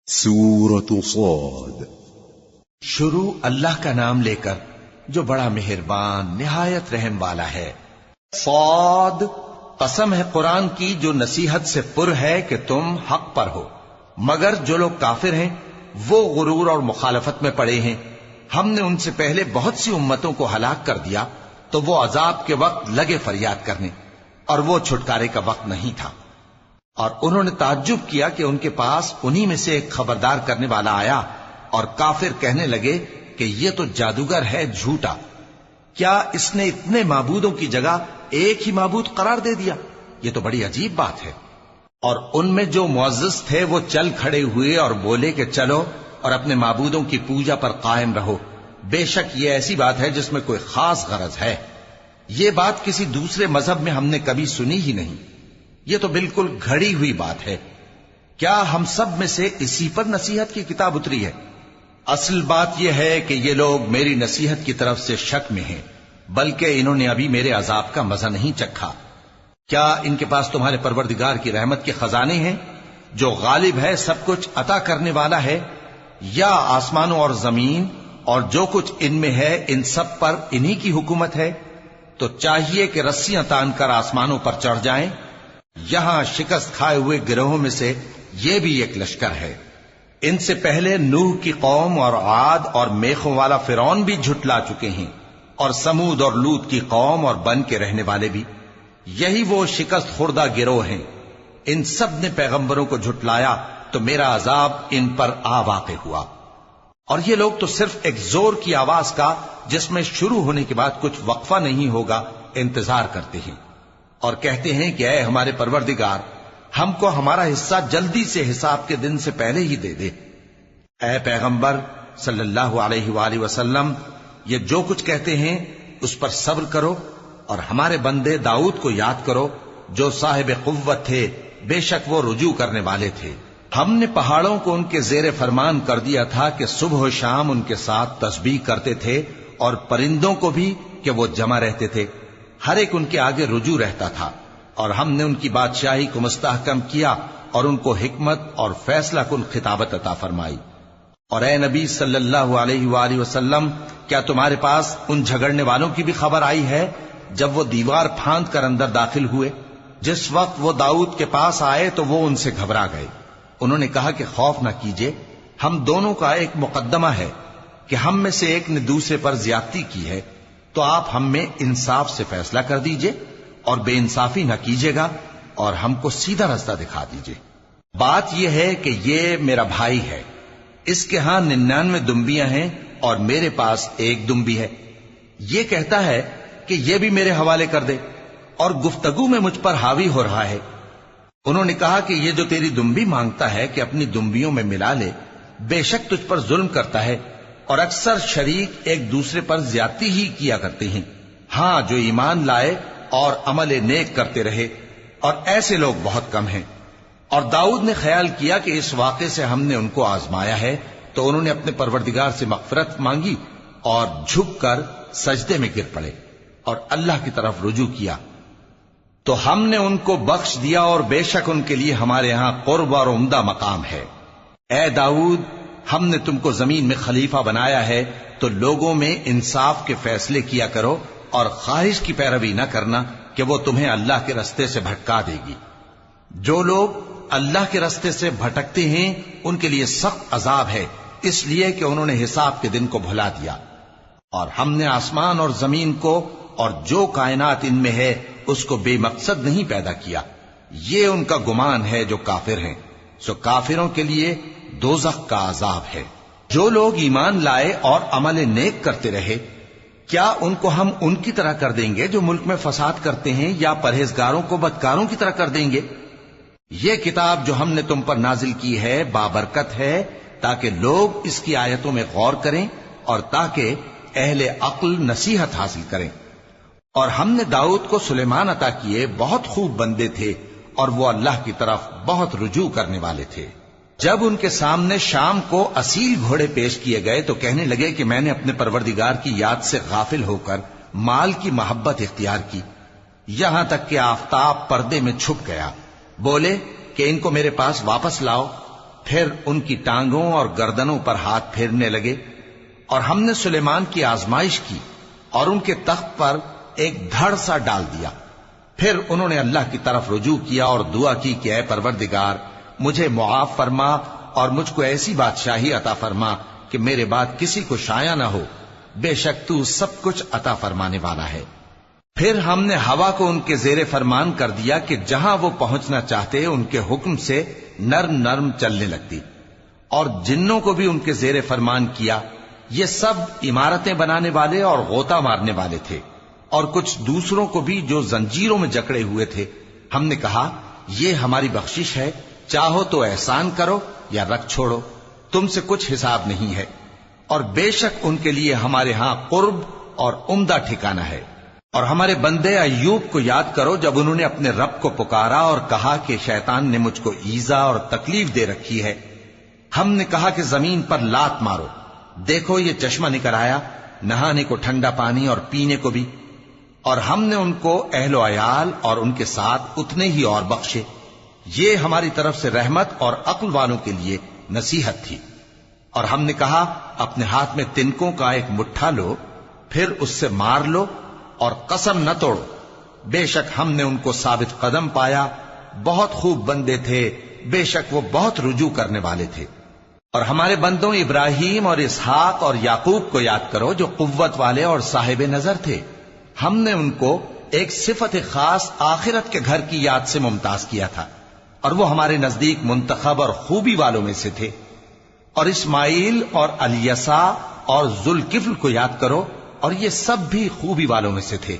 سورة صاد شروع اللہ کا نام لے کر جو بڑا مہربان نہایت رحم والا ہے۔ صاد، قسم ہے قرآن کی جو نصیحت سے پر ہے کہ تم حق پر ہو، مگر جو لوگ کافر ہیں وہ غرور اور مخالفت میں پڑے ہیں۔ ہم نے ان سے پہلے بہت سی امتوں کو ہلاک کر دیا تو وہ عذاب کے وقت لگے فریاد کرنے، اور وہ چھٹکارے کا وقت نہیں تھا۔ اور انہوں نے تعجب کیا کہ ان کے پاس انہی میں سے ایک خبردار کرنے والا آیا، اور کافر کہنے لگے کہ یہ تو جادوگر ہے جھوٹا، کیا اس نے اتنے معبودوں کی جگہ ایک ہی معبود قرار دے دیا؟ یہ تو بڑی عجیب بات ہے۔ اور ان میں جو معزز تھے وہ چل کھڑے ہوئے اور بولے کہ چلو اور اپنے معبودوں کی پوجا پر قائم رہو، بے شک یہ ایسی بات ہے جس میں کوئی خاص غرض ہے۔ یہ بات کسی دوسرے مذہب میں ہم نے کبھی سنی ہی نہیں، یہ تو بالکل گھڑی ہوئی بات ہے۔ کیا ہم سب میں سے اسی پر نصیحت کی کتاب اتری ہے؟ اصل بات یہ ہے کہ یہ لوگ میری نصیحت کی طرف سے شک میں ہیں، بلکہ انہوں نے ابھی میرے عذاب کا مزہ نہیں چکھا۔ کیا ان کے پاس تمہارے پروردگار کی رحمت کے خزانے ہیں جو غالب ہے، سب کچھ عطا کرنے والا ہے؟ یا آسمانوں اور زمین اور جو کچھ ان میں ہے ان سب پر انہی کی حکومت ہے؟ تو چاہیے کہ رسیاں تان کر آسمانوں پر چڑھ جائیں۔ یہاں شکست کھائے ہوئے گروہوں میں سے یہ بھی ایک لشکر ہے۔ ان سے پہلے نوح کی قوم اور عاد اور میخوں والا فرعون بھی جھٹلا چکے ہیں، اور سمود اور لوط کی قوم اور بن کے رہنے والے بھی۔ یہی وہ شکست خوردہ گروہ ہیں۔ ان سب نے پیغمبروں کو جھٹلایا تو میرا عذاب ان پر آ واقع ہوا۔ اور یہ لوگ تو صرف ایک زور کی آواز کا جس میں شروع ہونے کے بعد کچھ وقفہ نہیں ہوگا انتظار کرتے ہیں، اور کہتے ہیں کہ اے ہمارے پروردگار، ہم کو ہمارا حصہ جلدی سے حساب کے دن سے پہلے ہی دے دے۔ اے پیغمبر صلی اللہ علیہ وآلہ وسلم، یہ جو کچھ کہتے ہیں اس پر صبر کرو، اور ہمارے بندے داؤد کو یاد کرو جو صاحب قوت تھے، بے شک وہ رجوع کرنے والے تھے۔ ہم نے پہاڑوں کو ان کے زیر فرمان کر دیا تھا کہ صبح و شام ان کے ساتھ تسبیح کرتے تھے، اور پرندوں کو بھی کہ وہ جمع رہتے تھے، ہر ایک ان کے آگے رجوع رہتا تھا۔ اور ہم نے ان کی بادشاہی کو مستحکم کیا اور ان کو حکمت اور فیصلہ کن خطابت عطا فرمائی۔ اور اے نبی صلی اللہ علیہ وآلہ وسلم، کیا تمہارے پاس ان جھگڑنے والوں کی بھی خبر آئی ہے جب وہ دیوار پھاند کر اندر داخل ہوئے؟ جس وقت وہ داؤد کے پاس آئے تو وہ ان سے گھبرا گئے۔ انہوں نے کہا کہ خوف نہ کیجیے، ہم دونوں کا ایک مقدمہ ہے کہ ہم میں سے ایک نے دوسرے پر زیادتی کی ہے، تو آپ ہم میں انصاف سے فیصلہ کر دیجئے اور بے انصافی نہ کیجیے گا، اور ہم کو سیدھا راستہ دکھا دیجئے۔ بات یہ ہے کہ یہ میرا بھائی ہے، اس کے ہاں 99 دمبیاں ہیں اور میرے پاس ایک دمبی ہے۔ یہ کہتا ہے کہ یہ بھی میرے حوالے کر دے، اور گفتگو میں مجھ پر حاوی ہو رہا ہے۔ انہوں نے کہا کہ یہ جو تیری دمبی مانگتا ہے کہ اپنی دمبیوں میں ملا لے، بے شک تجھ پر ظلم کرتا ہے، اور اکثر شریک ایک دوسرے پر زیادتی ہی کیا کرتے ہیں۔ ہاں، جو ایمان لائے اور عمل نیک کرتے رہے، اور ایسے لوگ بہت کم ہیں۔ اور داؤد نے خیال کیا کہ اس واقعے سے ہم نے ان کو آزمایا ہے، تو انہوں نے اپنے پروردگار سے مغفرت مانگی اور جھک کر سجدے میں گر پڑے اور اللہ کی طرف رجوع کیا، تو ہم نے ان کو بخش دیا، اور بے شک ان کے لیے ہمارے ہاں قرب اور عمدہ مقام ہے۔ اے داؤد، ہم نے تم کو زمین میں خلیفہ بنایا ہے، تو لوگوں میں انصاف کے فیصلے کیا کرو، اور خواہش کی پیروی نہ کرنا کہ وہ تمہیں اللہ کے رستے سے بھٹکا دے گی۔ جو لوگ اللہ کے رستے سے بھٹکتے ہیں ان کے لیے سخت عذاب ہے، اس لیے کہ انہوں نے حساب کے دن کو بھلا دیا۔ اور ہم نے آسمان اور زمین کو اور جو کائنات ان میں ہے اس کو بے مقصد نہیں پیدا کیا، یہ ان کا گمان ہے جو کافر ہیں، سو کافروں کے لیے دوزخ کا عذاب ہے۔ جو لوگ ایمان لائے اور عمل نیک کرتے رہے، کیا ان کو ہم ان کی طرح کر دیں گے جو ملک میں فساد کرتے ہیں، یا پرہیزگاروں کو بدکاروں کی طرح کر دیں گے؟ یہ کتاب جو ہم نے تم پر نازل کی ہے بابرکت ہے، تاکہ لوگ اس کی آیتوں میں غور کریں اور تاکہ اہل عقل نصیحت حاصل کریں۔ اور ہم نے داؤد کو سلیمان عطا کیے، بہت خوب بندے تھے، اور وہ اللہ کی طرف بہت رجوع کرنے والے تھے۔ جب ان کے سامنے شام کو اصیل گھوڑے پیش کیے گئے تو کہنے لگے کہ میں نے اپنے پروردگار کی یاد سے غافل ہو کر مال کی محبت اختیار کی، یہاں تک کہ آفتاب پردے میں چھپ گیا۔ بولے کہ ان کو میرے پاس واپس لاؤ، پھر ان کی ٹانگوں اور گردنوں پر ہاتھ پھیرنے لگے، اور ہم نے سلیمان کی آزمائش کی اور ان کے تخت پر ایک دھڑ سا ڈال دیا۔ پھر انہوں نے اللہ کی طرف رجوع کیا اور دعا کی کہ اے پروردگار مجھے معاف فرما اور مجھ کو ایسی بادشاہی عطا فرما کہ میرے بعد کسی کو شایع نہ ہو، بے شک تو سب کچھ عطا فرمانے والا ہے۔ پھر ہم نے ہوا کو ان کے زیر فرمان کر دیا کہ جہاں وہ پہنچنا چاہتے ان کے حکم سے نرم نرم چلنے لگتی، اور جنوں کو بھی ان کے زیر فرمان کیا۔ یہ سب عمارتیں بنانے والے اور غوطہ مارنے والے تھے، اور کچھ دوسروں کو بھی جو زنجیروں میں جکڑے ہوئے تھے۔ ہم نے کہا یہ ہماری بخشش ہے، چاہو تو احسان کرو یا رکھ چھوڑو، تم سے کچھ حساب نہیں ہے، اور بے شک ان کے لیے ہمارے ہاں قرب اور عمدہ ٹھکانہ ہے۔ اور ہمارے بندے ایوب کو یاد کرو جب انہوں نے اپنے رب کو پکارا اور کہا کہ شیطان نے مجھ کو ایذا اور تکلیف دے رکھی ہے۔ ہم نے کہا کہ زمین پر لات مارو، دیکھو یہ چشمہ نکل آیا، نہانے کو ٹھنڈا پانی اور پینے کو بھی، اور ہم نے ان کو اہل و عیال اور ان کے ساتھ اتنے ہی اور بخشے۔ یہ ہماری طرف سے رحمت اور عقل والوں کے لیے نصیحت تھی۔ اور ہم نے کہا اپنے ہاتھ میں تنکوں کا ایک مٹھا لو، پھر اس سے مار لو اور قسم نہ توڑو، بے شک ہم نے ان کو ثابت قدم پایا، بہت خوب بندے تھے، بے شک وہ بہت رجوع کرنے والے تھے۔ اور ہمارے بندوں ابراہیم اور اسحاق اور یعقوب کو یاد کرو جو قوت والے اور صاحب نظر تھے۔ ہم نے ان کو ایک صفت خاص آخرت کے گھر کی یاد سے ممتاز کیا تھا، اور وہ ہمارے نزدیک منتخب اور خوبی والوں میں سے تھے۔ اور اسماعیل اور الیسع اور ذوالکفل کو یاد کرو، اور یہ سب بھی خوبی والوں میں سے تھے۔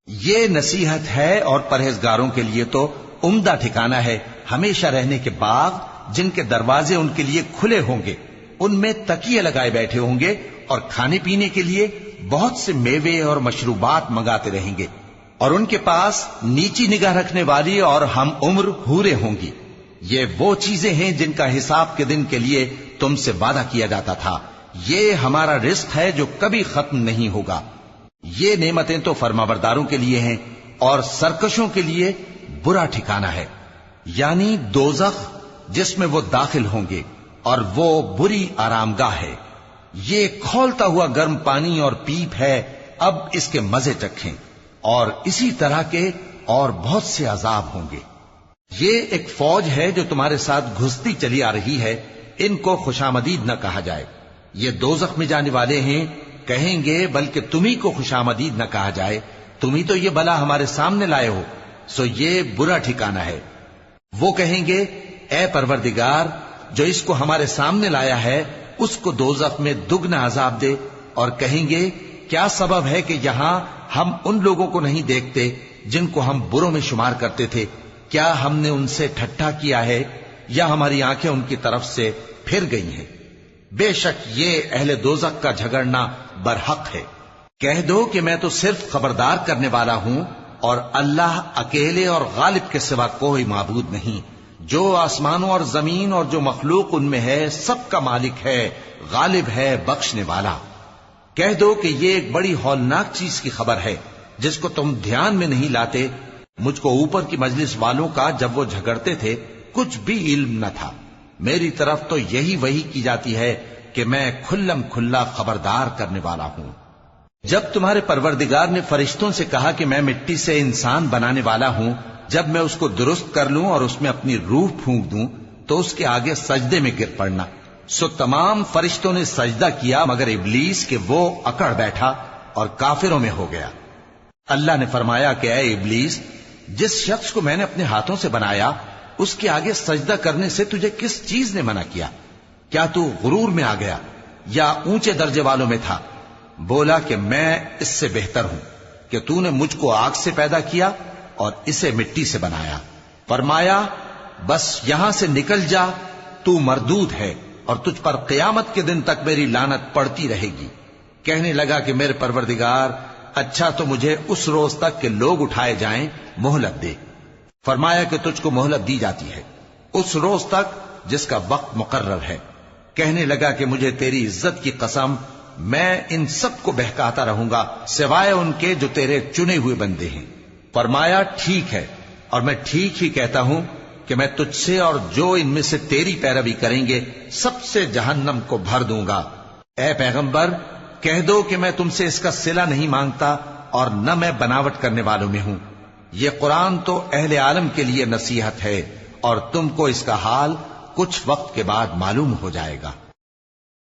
یہ نصیحت ہے اور پرہیزگاروں کے لیے تو عمدہ ٹھکانہ ہے، ہمیشہ رہنے کے باغ جن کے دروازے ان کے لیے کھلے ہوں گے، ان میں تکیے لگائے بیٹھے ہوں گے، اور کھانے پینے کے لیے بہت سے میوے اور مشروبات منگاتے رہیں گے، اور ان کے پاس نیچی نگاہ رکھنے والی اور ہم عمر حوریں ہوں گی۔ یہ وہ چیزیں ہیں جن کا حساب کے دن کے لیے تم سے وعدہ کیا جاتا تھا، یہ ہمارا رزق ہے جو کبھی ختم نہیں ہوگا۔ یہ نعمتیں تو فرمانبرداروں کے لیے ہیں، اور سرکشوں کے لیے برا ٹھکانہ ہے، یعنی دوزخ جس میں وہ داخل ہوں گے، اور وہ بری آرام گاہ ہے۔ یہ کھولتا ہوا گرم پانی اور پیپ ہے، اب اس کے مزے چکھیں، اور اسی طرح کے اور بہت سے عذاب ہوں گے۔ یہ ایک فوج ہے جو تمہارے ساتھ گھستی چلی آ رہی ہے، ان کو خوشامدید نہ کہا جائے۔ یہ دوزخ میں جانے والے ہیں، کہیں گے بلکہ تمہیں کو خوشامدید نہ کہا جائے، تمہیں تو یہ بلا ہمارے سامنے لائے ہو، سو یہ برا ٹھکانہ ہے۔ وہ کہیں گے اے پروردگار جو اس کو ہمارے سامنے لایا ہے اس کو دوزخ میں دگنا عذاب دے، اور کہیں گے کیا سبب ہے کہ یہاں ہم ان لوگوں کو نہیں دیکھتے جن کو ہم بروں میں شمار کرتے تھے؟ کیا ہم نے ان سے ٹھٹھا کیا ہے یا ہماری آنکھیں ان کی طرف سے پھر گئی ہیں؟ بے شک یہ اہل دوزخ کا جھگڑنا برحق ہے۔ کہہ دو کہ میں تو صرف خبردار کرنے والا ہوں، اور اللہ اکیلے اور غالب کے سوا کوئی معبود نہیں۔ جو آسمانوں اور زمین اور جو مخلوق ان میں ہے سب کا مالک ہے، غالب ہے، بخشنے والا۔ کہہ دو کہ یہ ایک بڑی ہولناک چیز کی خبر ہے جس کو تم دھیان میں نہیں لاتے۔ مجھ کو اوپر کی مجلس والوں کا جب وہ جھگڑتے تھے کچھ بھی علم نہ تھا، میری طرف تو یہی وحی کی جاتی ہے کہ میں کھلم کھلا خبردار کرنے والا ہوں۔ جب تمہارے پروردگار نے فرشتوں سے کہا کہ میں مٹی سے انسان بنانے والا ہوں، جب میں اس کو درست کر لوں اور اس میں اپنی روح پھونک دوں تو اس کے آگے سجدے میں گر پڑنا، سو تمام فرشتوں نے سجدہ کیا مگر ابلیس کہ وہ اکڑ بیٹھا اور کافروں میں ہو گیا۔ اللہ نے فرمایا کہ اے ابلیس، جس شخص کو میں نے اپنے ہاتھوں سے بنایا اس کے آگے سجدہ کرنے سے تجھے کس چیز نے منع کیا؟ کیا تو غرور میں آ گیا یا اونچے درجے والوں میں تھا؟ بولا کہ میں اس سے بہتر ہوں کہ تو نے مجھ کو آگ سے پیدا کیا اور اسے مٹی سے بنایا۔ فرمایا بس یہاں سے نکل جا، تو مردود ہے اور تجھ پر قیامت کے دن تک میری لعنت پڑتی رہے گی۔ کہنے لگا کہ میرے پروردگار، اچھا تو مجھے اس روز تک کہ لوگ اٹھائے جائیں مہلت دے۔ فرمایا کہ تجھ کو مہلت دی جاتی ہے اس روز تک جس کا وقت مقرر ہے۔ کہنے لگا کہ مجھے تیری عزت کی قسم، میں ان سب کو بہکاتا رہوں گا سوائے ان کے جو تیرے چنے ہوئے بندے ہیں۔ فرمایا ٹھیک ہے، اور میں ٹھیک ہی کہتا ہوں کہ کہ میں تجھ سے اور جو ان میں سے تیری پیروی کریں گے سب سے جہنم کو بھر دوں گا۔ اے پیغمبر کہہ دو کہ میں تم سے اس کا صلہ نہیں مانگتا اور نہ میں بناوٹ کرنے والوں میں ہوں۔ یہ قرآن تو اہل عالم کے لیے نصیحت ہے اور تم کو اس کا حال کچھ وقت کے بعد معلوم ہو جائے گا۔